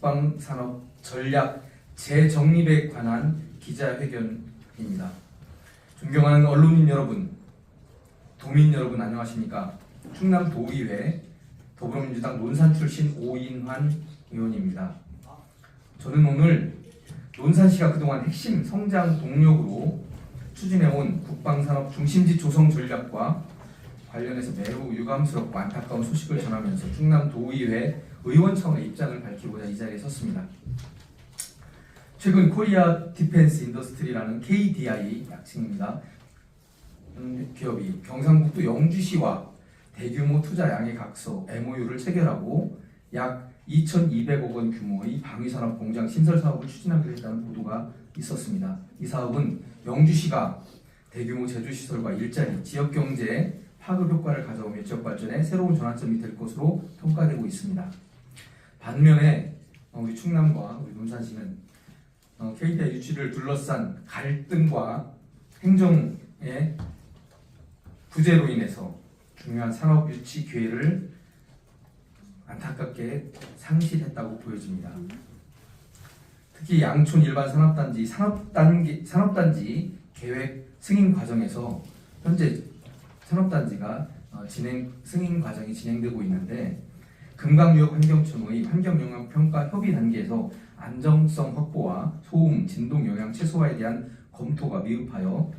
국방산업 전략 재정립에 관한 기자회견입니다. 존경하는 언론인 여러분, 도민 여러분 안녕하십니까? 충남도의회 더불어민주당 논산 출신 오인환 의원입니다. 저는 오늘 논산시가 그동안 핵심 성장 동력으로 추진해온 국방산업 중심지 조성 전략과 관련해서 매우 유감스럽고 안타까운 소식을 전하면서 충남도의회 의원 차원의 입장을 밝히고자 이 자리에 섰습니다. 최근 코리아 디펜스 인더스트리라는 KDI 약칭입니다. 기업이 경상북도 영주시와 대규모 투자 양해각서 MOU를 체결하고 약 2,200억 원 규모의 방위산업 공장 신설 사업을 추진하기로 했다는 보도가 있었습니다. 이 사업은 영주시가 대규모 제조시설과 일자리, 지역경제에 파급 효과를 가져오며 지역 발전에 새로운 전환점이 될 것으로 평가되고 있습니다. 반면에 우리 충남과 우리 논산시는 KDI 유치를 둘러싼 갈등과 행정의 부재로 인해서 중요한 산업 유치 기회를 안타깝게 상실했다고 보여집니다. 특히 양촌 일반 산업단지 산업단지 계획 승인 과정에서 현재 산업단지가 승인 과정이 진행되고 있는데 금강유역 환경청의 환경영향평가 협의 단계에서 안정성 확보와 소음, 진동 영향 최소화에 대한 검토가 미흡하여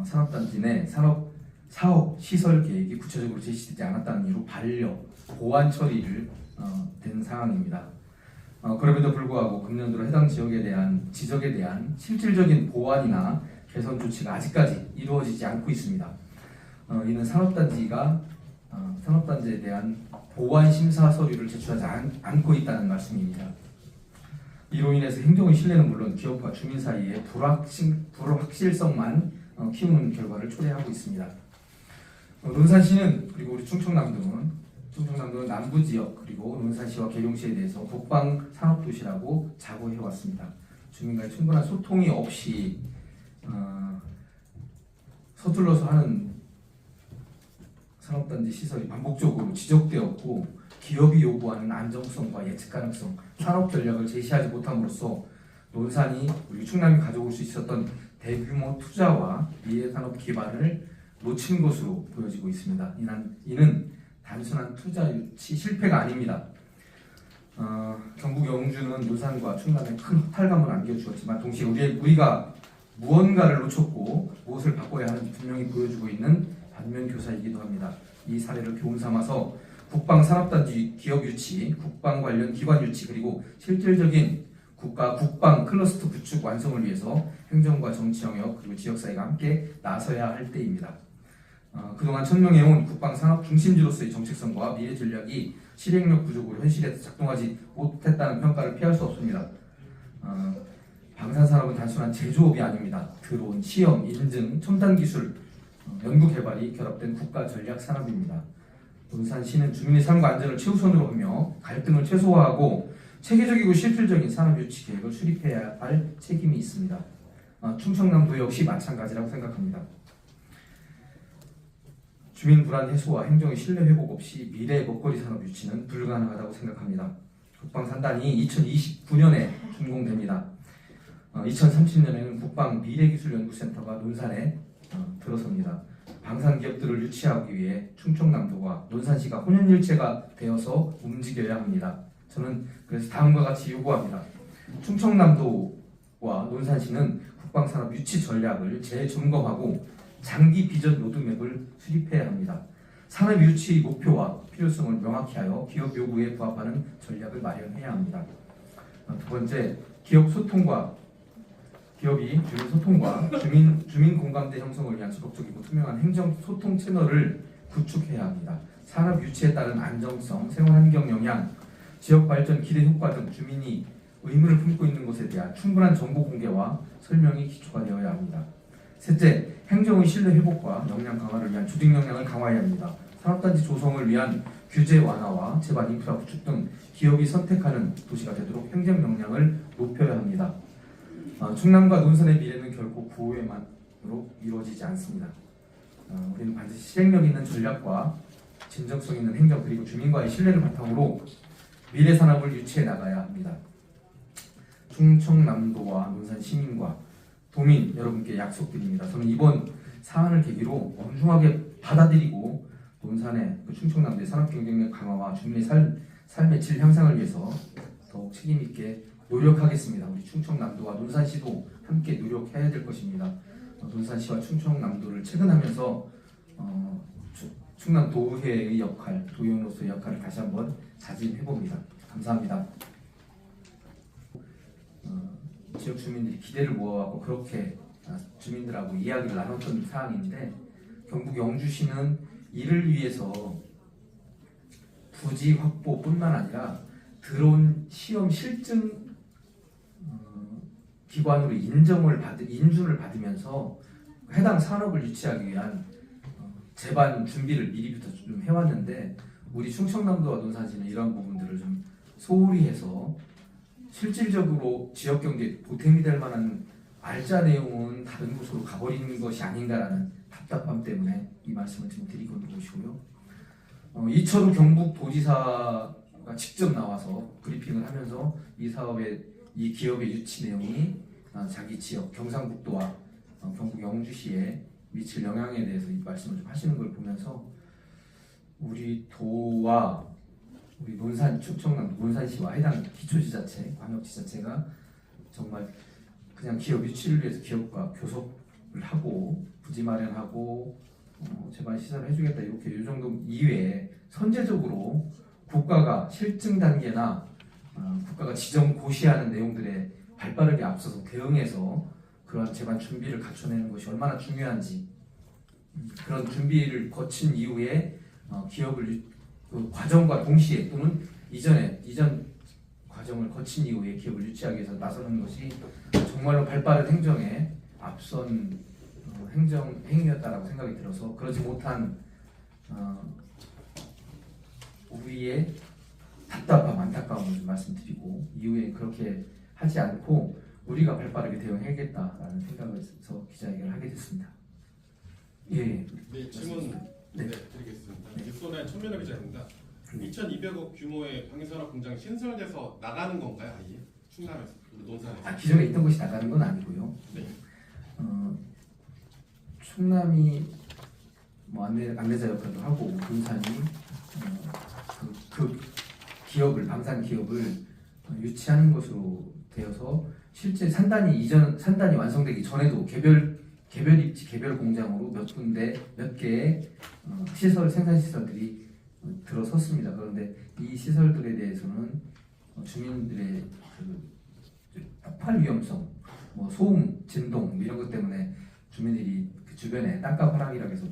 산업단지 내 사업 시설 계획이 구체적으로 제시되지 않았다는 이유로 반려, 보완 처리를 된 상황입니다. 그럼에도 불구하고 금년 들어 해당 지적에 대한 실질적인 보완이나 개선 조치가 아직까지 이루어지지 않고 있습니다. 이는 산업단지에 대한 보완 심사 서류를 제출하지 않고 있다는 말씀입니다. 이로 인해서 행정의 신뢰는 물론 기업과 주민 사이에 불확실성만 키우는 결과를 초래하고 있습니다. 논산시는 그리고 우리 충청남도는 남부 지역 그리고 논산시와 계룡시에 대해서 국방 산업도시라고 자부해왔습니다. 주민과의 충분한 소통이 없이 서툴러서 하는 산업단지 시설이 반복적으로 지적되었고 기업이 요구하는 안정성과 예측 가능성, 산업 전략을 제시하지 못함으로써 논산이 우리 충남이 가져올 수 있었던 대규모 투자와 미래 산업 기반을 놓친 것으로 보여지고 있습니다. 이는 단순한 투자 유치 실패가 아닙니다. 경북 영주는 논산과 충남에 큰 허탈감을 안겨주었지만 동시에 우리가 무언가를 놓쳤고 무엇을 바꿔야 하는지 분명히 보여주고 있는 반면교사이기도 합니다. 이 사례를 교훈 삼아서 국방 산업단지 기업 유치, 국방 관련 기관 유치 그리고 실질적인 국가 국방 클러스터 구축 완성을 위해서 행정과 정치 영역 그리고 지역사회가 함께 나서야 할 때입니다. 그동안 천명해온 국방 산업 중심지로서의 정책성과 미래 전략이 실행력 부족으로 현실에서 작동하지 못했다는 평가를 피할 수 없습니다. 방산산업은 단순한 제조업이 아닙니다. 드론, 시험, 인증, 첨단 기술, 연구 개발이 결합된 국가 전략 산업입니다. 논산시는 주민의 삶과 안전을 최우선으로 하며 갈등을 최소화하고 체계적이고 실질적인 산업 유치 계획을 수립해야 할 책임이 있습니다. 충청남도 역시 마찬가지라고 생각합니다. 주민 불안 해소와 행정의 신뢰 회복 없이 미래 먹거리 산업 유치는 불가능하다고 생각합니다. 국방산단이 2029년에 준공됩니다. 2030년에는 국방 미래기술연구센터가 논산에 들어섭니다. 방산 기업들을 유치하기 위해 충청남도와 논산시가 혼연일체가 되어서 움직여야 합니다. 저는 그래서 다음과 같이 요구합니다. 충청남도와 논산시는 국방산업 유치 전략을 재점검하고 장기 비전 로드맵을 수립해야 합니다. 산업 유치 목표와 필요성을 명확히 하여 기업 요구에 부합하는 전략을 마련해야 합니다. 두 번째, 기업이 주민 소통과 주민 공감대 형성을 위한 지속적이고 투명한 행정 소통 채널을 구축해야 합니다. 산업 유치에 따른 안정성, 생활 환경 영향, 지역 발전 기대 효과 등 주민이 의문을 품고 있는 것에 대한 충분한 정보 공개와 설명이 기초가 되어야 합니다. 셋째, 행정의 신뢰 회복과 역량 강화를 위한 조직 역량을 강화해야 합니다. 산업단지 조성을 위한 규제 완화와 제반 인프라 구축 등 기업이 선택하는 도시가 되도록 행정 역량을 높여야 합니다. 충남과 논산의 미래는 결코 구호에만으로 이루어지지 않습니다. 우리는 반드시 실행력 있는 전략과 진정성 있는 행정 그리고 주민과의 신뢰를 바탕으로 미래 산업을 유치해 나가야 합니다. 충청남도와 논산 시민과 도민 여러분께 약속드립니다. 저는 이번 사안을 계기로 엄중하게 받아들이고 논산의 충청남도의 산업 경쟁력 강화와 주민의 삶의 질 향상을 위해서 더욱 책임 있게 노력하겠습니다. 우리 충청남도와 논산시도 함께 노력해야 될 것입니다. 논산시와 충청남도를 최근하면서 충남도의회의 역할, 도의원으로서의 역할을 다시 한번 다짐해봅니다. 감사합니다. 지역 주민들이 기대를 모아갖고 그렇게 주민들하고 이야기를 나눴던 사항인데, 경북 영주시는 이를 위해서 부지 확보뿐만 아니라 들어온 시험 실증 기관으로 인준을 받으면서 해당 산업을 유치하기 위한 제반 준비를 미리부터 좀 해왔는데, 우리 충청남도와 논산시는 이런 부분들을 좀 소홀히 해서 실질적으로 지역 경제에 보탬이 될 만한 알짜 내용은 다른 곳으로 가버리는 것이 아닌가라는 답답함 때문에 이 말씀을 좀 드리고 계시고요. 이철우 경북도지사가 직접 나와서 브리핑을 하면서 이 사업의 이 기업의 유치 내용이 자기 지역 경상북도와 경북 영주시에 미칠 영향에 대해서 이 말씀을 좀 하시는 걸 보면서 우리 도와 우리 충청남도 논산시와 해당 기초지자체, 광역지자체가 정말 그냥 기업 유치를 위해서 기업과 교섭을 하고 부지 마련하고 제반 시설을 해주겠다 이렇게 이 정도 이외에 선제적으로 국가가 실증 단계나 국가가 지정 고시하는 내용들에 발빠르게 앞서서 대응해서 그러한 제반 준비를 갖춰내는 것이 얼마나 중요한지, 그런 준비를 거친 이후에 기업을 그 과정과 동시에 또는 이전 과정을 거친 이후에 기업을 유치하기 위해서 나서는 것이 정말로 발빠른 행정에 앞선 행위였다라고 생각이 들어서, 그러지 못한 우리의 답답함, 안타까움을 좀 말씀드리고, 이후에 그렇게 하지 않고 우리가 발빠르게 대응해야겠다라는 생각에서 기자회견을 하게 됐습니다. 예. 네, 질문 드리겠습니다. 뉴스온라인 천면호 기자입니다. 2,200억 규모의 방위산업 공장 신설돼서 나가는 건가요, 아예? 충남에서, 논산에서? 기존에 있던 곳이 나가는 건 아니고요. 네. 충남이 안내자 역할도 하고 논산이 그 기업을, 방산 기업을 유치하는 것으로 되어서 실제 산단이 완성되기 전에도 개별 입지, 개별 공장으로 몇 개의 생산 시설들이 들어섰습니다. 그런데 이 시설들에 대해서는 주민들의 폭발 위험성, 소음, 진동 이런 것 때문에 주민들이 그 주변에 땅값 하락이라고 해서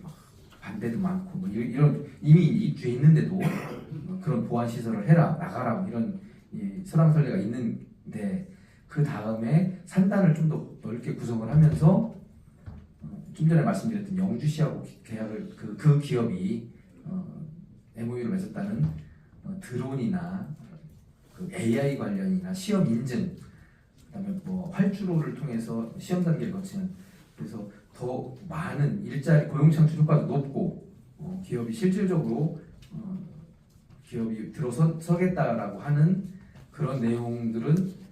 반대도 많고 이런 이미 입주해 있는데도 그런 보안 시설을 해라, 나가라 이런 설왕설래가 있는데, 그 다음에 산단을 좀 더 넓게 구성을 하면서 좀 전에 말씀드렸던 영주시하고 계약을 그 기업이 MOU를 맺었다는 드론이나 그 AI 관련이나 시험 인증, 그다음에 활주로를 통해서 시험 단계를 거치는, 그래서 더 많은 일자리 고용 창출 효과도 높고 기업이 실질적으로 기업이 들어서겠다라고 하는 그런 내용들은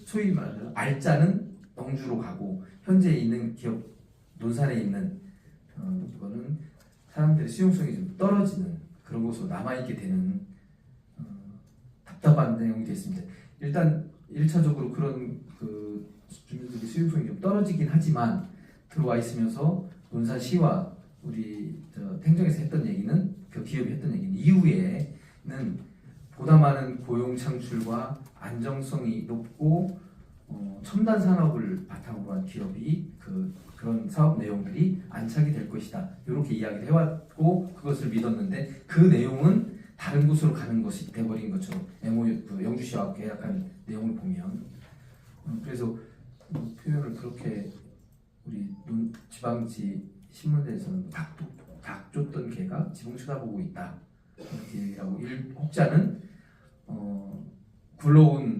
소위 말하는 알짜는 영주로 가고, 현재 있는 기업 논산에 있는 그거는 사람들의 수용성이 좀 떨어지는 그런 곳으로 남아있게 되는 답답한 내용이 됐습니다. 일단 1차적으로 그런 주민들의 수용성이 좀 떨어지긴 하지만, 들어와 있으면서 논산시와 우리 행정에서 했던 얘기는, 그 기업이 했던 얘기는 이후에는 보다 많은 고용 창출과 안정성이 높고 첨단 산업을 바탕으로 한 기업이 그런 사업 내용들이 안착이 될 것이다, 이렇게 이야기를 해왔고 그것을 믿었는데, 그 내용은 다른 곳으로 가는 것이 돼버린 것처럼 MOU 영주시와 계약한 내용을 보면, 그래서 표현을 그렇게 우리 지방지 신문대에서는 닭 쫓던 개가 지붕 쳐다보고 있다 이렇게 얘기를 하고, 혹자는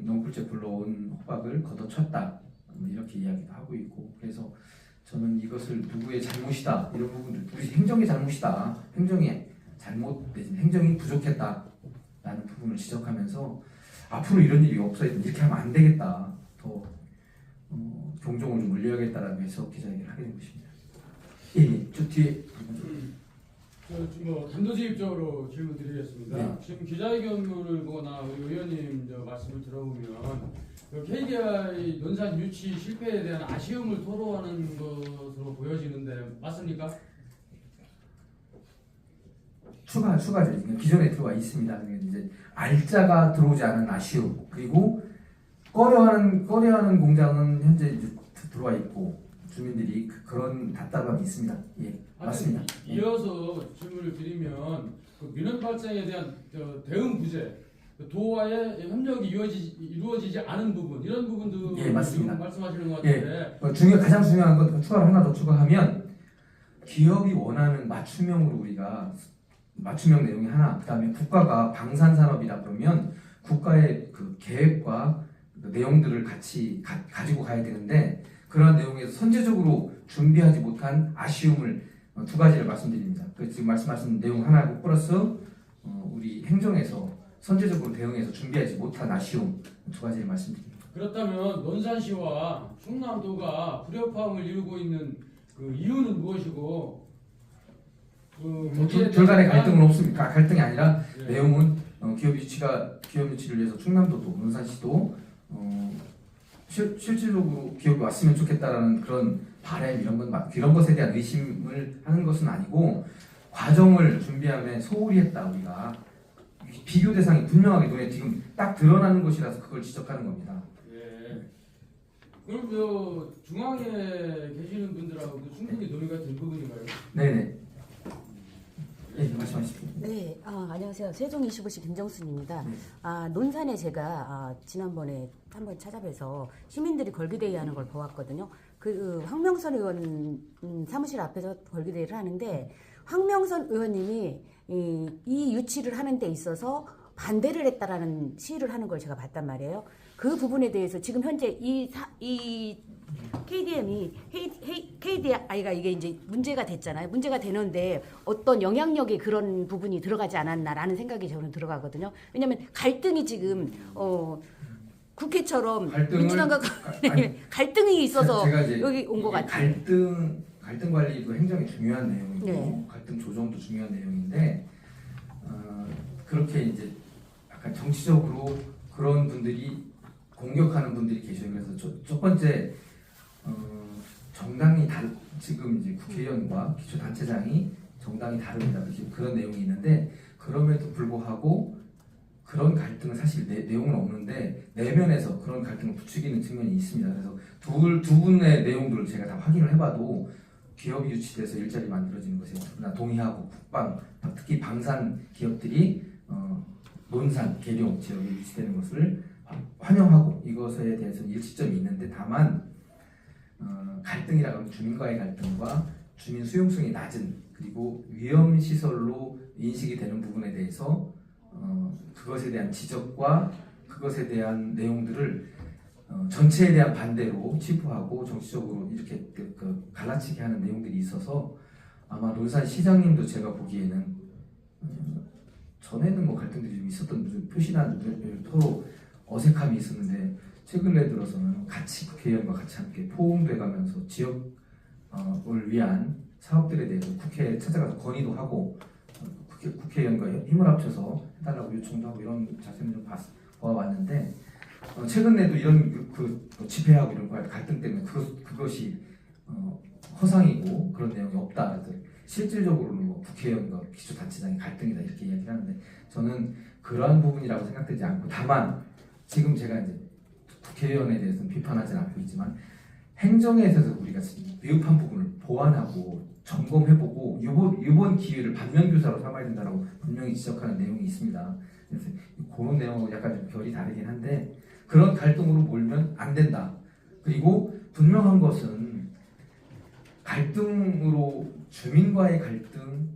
넝쿨째 굴러온 호박을 걷어쳤다 이렇게 이야기도 하고 있고, 그래서 저는 이것을 누구의 잘못이다, 이런 부분들, 우리 행정의 잘못이다, 행정이 잘못 내진 행정이 부족했다라는 부분을 지적하면서, 앞으로 이런 일이 없어야 이렇게 하면 안 되겠다. 더 경종을 좀 울려야겠다라고 해서 기자회견을 하게 된 것입니다. 예, 저 뒤에 뭐 단도직입적으로 질문드리겠습니다. 네. 지금 기자회견문을 보거나 우리 의원님 말씀을 들어보면 KDI 논산 유치 실패에 대한 아쉬움을 토로하는 것으로 보여지는데 맞습니까? 추가죠. 기존에 들어와 있습니다. 이제 알짜가 들어오지 않은 아쉬움, 그리고 꺼려하는 공장은 현재 이제 들어와 있고 주민들이 그런 답답함이 있습니다. 예, 맞습니다. 이어서 질문을 드리면 그 민원 발생에 대한 대응 부재, 도와의 협력이 이루어지지 않은 부분 이런 부분도 예, 맞습니다. 말씀하시는 것 같은데 가장 중요한 건 추가로 하나 더 추가하면 기업이 원하는 맞춤형 내용이 하나, 그다음에 국가가 방산산업이라 그러면 국가의 그 계획과 그 내용들을 같이 가지고 가야 되는데 그러한 내용에서 선제적으로 준비하지 못한 아쉬움을 두 가지를 말씀드립니다. 지금 말씀하신 내용 하나고 플러스 우리 행정에서 선제적으로 대응해서 준비하지 못한 아쉬움 두 가지를 말씀드립니다. 그렇다면 논산시와 충남도가 불협화음을 이루고 있는 그 이유는 무엇이고 둘 간의 갈등은 없습니다. 갈등이 아니라 네. 내용은 기업 유치를 위해서 충남도도 논산시도 실질적으로 기업이 왔으면 좋겠다라는 그런 바람 이런 것에 대한 의심을 하는 것은 아니고 과정을 준비하면 소홀히 했다. 우리가 비교 대상이 분명하게 눈에 지금 딱 드러나는 것이라서 그걸 지적하는 겁니다. 예. 그럼 중앙에 계시는 분들하고도 충분히 논의가 된 부분인가요? 네네. 네, 말씀하십시오. 네, 안녕하세요. 세종 25시 김정순입니다. 네. 논산에 제가 지난번에 한번 찾아뵈서 시민들이 걸기대회 하는 걸 보았거든요. 황명선 의원 사무실 앞에서 걸기대회를 하는데 황명선 의원님이 이 유치를 하는 데 있어서 반대를 했다라는 시위를 하는 걸 제가 봤단 말이에요. 그 부분에 대해서 지금 현재 이 KDI가 이게 이제 문제가 됐잖아요. 문제가 되는데 어떤 영향력이 그런 부분이 들어가지 않았나라는 생각이 저는 들어가거든요. 왜냐하면 갈등이 지금 국회처럼 민주당과 갈등이 있어서 제가 이제 여기 온 것 같아요. 갈등 관리도 행정이 중요한 내용이고 네. 갈등 조정도 중요한 내용인데 그렇게 이제 약간 정치적으로 그런 분들이 공격하는 분들이 계셔요. 그래서 첫 번째 정당이 지금 이제 국회의원과 기초단체장이 정당이 다릅니다. 그런 내용이 있는데 그럼에도 불구하고 그런 갈등은 사실 내용은 없는데 내면에서 그런 갈등을 부추기는 측면이 있습니다. 그래서 두 분의 내용들을 제가 다 확인을 해봐도 기업이 유치돼서 일자리 만들어지는 것에 누구나 동의하고 특히 방산 기업들이 논산, 계룡 지역에 유치되는 것을 환영하고 이것에 대해서는 일치점이 있는데 다만 갈등이라고 하면 주민과의 갈등과 주민 수용성이 낮은 그리고 위험시설로 인식이 되는 부분에 대해서 그것에 대한 지적과 그것에 대한 내용들을 전체에 대한 반대로 치부하고 정치적으로 이렇게 갈라치게 하는 내용들이 있어서 아마 논산 시장님도 제가 보기에는 전에는 뭐 갈등들이 좀 있었던 무슨 표시나 서로 어색함이 있었는데 최근에 들어서는 같이 국회의원과 같이 함께 포옹돼 가면서 지역을 위한 사업들에 대해서 국회에 찾아가서 건의도 하고 국회의원과 힘을 합쳐서 해달라고 요청도 하고 이런 자세는 좀 보아왔는데 최근에도 이런 집회하고 이런 갈등 때문에 그것이 허상이고 그런 내용이 없다. 그래서 실질적으로는 뭐 국회의원과 기초단체장의 갈등이다 이렇게 이야기를 하는데 저는 그러한 부분이라고 생각되지 않고 다만 지금 제가 이제 국회의원에 대해서는 비판하지는 않고 있지만 행정에 있어서 우리가 미흡한 부분을 보완하고 점검해보고 이번 기회를 반면교사로 삼아야 된다고 분명히 지적하는 내용이 있습니다. 그래서 그런 내용하고 약간 좀 결이 다르긴 한데 그런 갈등으로 몰면 안 된다. 그리고 분명한 것은 갈등으로 주민과의 갈등,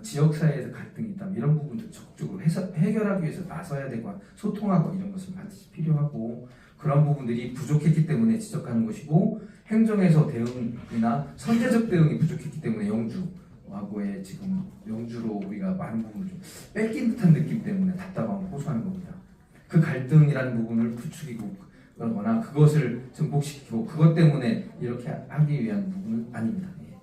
지역사회에서 갈등이 있다면 이런 부분들 적극적으로 해결하기 위해서 나서야 되고 소통하고 이런 것은 반드시 필요하고 그런 부분들이 부족했기 때문에 지적하는 것이고 행정에서 대응이나 선제적 대응이 부족했기 때문에 영주하고의 지금 영주로 우리가 많은 부분을 좀 뺏긴 듯한 느낌 때문에 답답함을 호소하는 겁니다. 그 갈등이라는 부분을 부추기고 그러거나 그것을 증폭시키고 그것 때문에 이렇게 하기 위한 부분은 아닙니다. 예.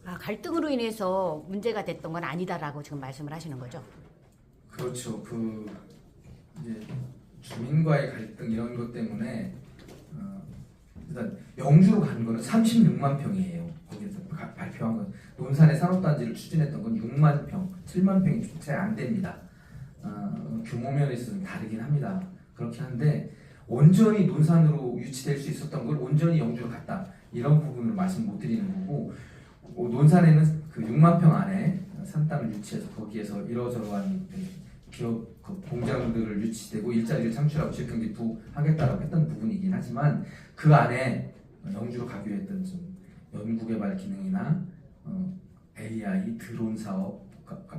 아, 갈등으로 인해서 문제가 됐던 건 아니다라고 지금 말씀을 하시는 거죠? 그렇죠. 그 이제 주민과의 갈등 이런 것 때문에 일단 영주로 간 거는 36만 평이에요. 거기에서 발표한 건 논산의 산업단지를 추진했던 건 6만 평, 7만 평이 채 안 됩니다. 규모 면에서 좀 다르긴 합니다. 그렇긴 한데 온전히 논산으로 유치될 수 있었던 걸 온전히 영주로 갔다 이런 부분을 말씀 못 드리는 거고 논산에는 그 6만 평 안에 산 땅을 유치해서 거기에서 이러저러한 기업 그 공장들을 유치되고 일자리를 창출하고 실경기 부하겠다라고 했던 부분이긴 하지만 그 안에 영주로 가기로 했던 좀 연구개발 기능이나 AI 드론 사업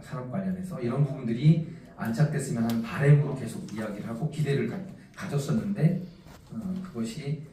산업 관련해서 이런 부분들이 안착됐으면 하는 바람으로 계속 이야기를 하고 기대를 가졌었는데 그것이